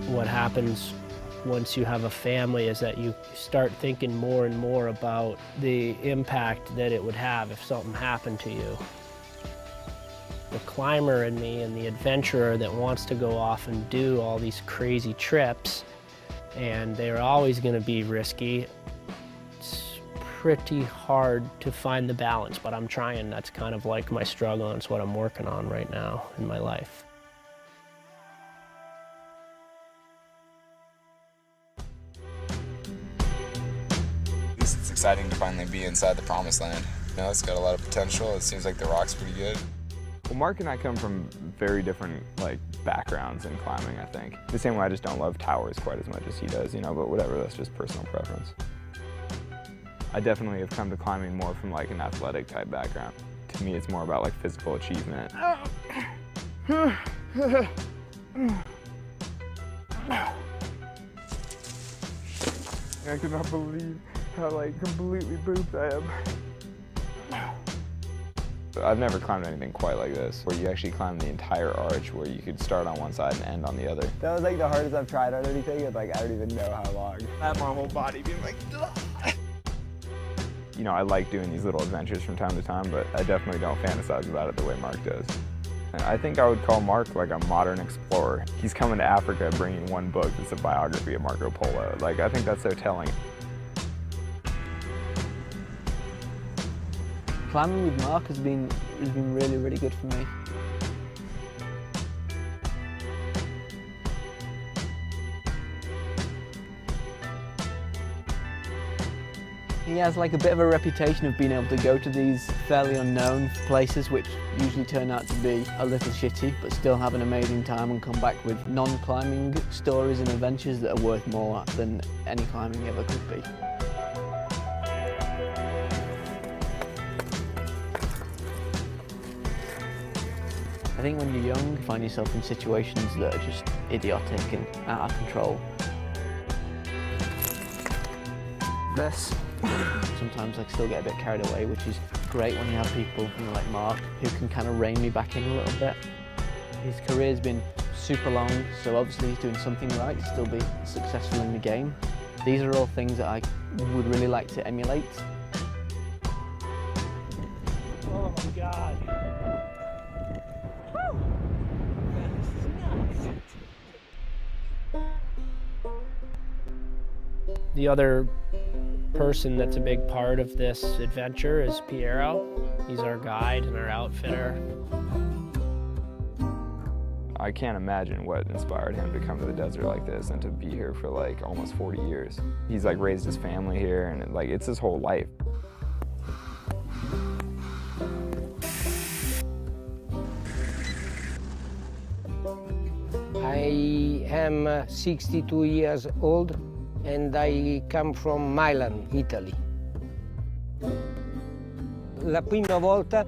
What happens once you have a family is that you start thinking more and more about the impact that it would have if something happened to you. The climber in me and the adventurer that wants to go off and do all these crazy trips, and they're always going to be risky. It's pretty hard to find the balance, but I'm trying. That's kind of like my struggle, and it's what I'm working on right now in my life. It's exciting to finally be inside the promised land. You know, it's got a lot of potential. It seems like the rock's pretty good. Well, Mark and I come from very different backgrounds in climbing, I think. The same way I just don't love towers quite as much as he does, you know, but whatever, that's just personal preference. I definitely have come to climbing more from an athletic type background. To me, it's more about physical achievement. I cannot believe how completely pooped I am. I've never climbed anything quite like this, where you actually climb the entire arch, where you could start on one side and end on the other. That was the hardest I've tried on anything, and I don't even know how long. I had my whole body being ugh. You know, I like doing these little adventures from time to time, but I definitely don't fantasize about it the way Mark does. And I think I would call Mark a modern explorer. He's coming to Africa bringing one book that's a biography of Marco Polo. I think that's so telling. Climbing with Mark has been really, really good for me. He has a bit of a reputation of being able to go to these fairly unknown places, which usually turn out to be a little shitty, but still have an amazing time and come back with non-climbing stories and adventures that are worth more than any climbing ever could be. I think when you're young, you find yourself in situations that are just idiotic and out of control. This. Sometimes I still get a bit carried away, which is great when you have people like Mark who can kind of rein me back in a little bit. His career's been super long, so obviously he's doing something right to still be successful in the game. These are all things that I would really like to emulate. Oh my God. The other person that's a big part of this adventure is Piero. He's our guide and our outfitter. I can't imagine what inspired him to come to the desert like this and to be here for almost 40 years. He's raised his family here, and it's his whole life. I am 62 years old and I come from Milan, Italy. La prima volta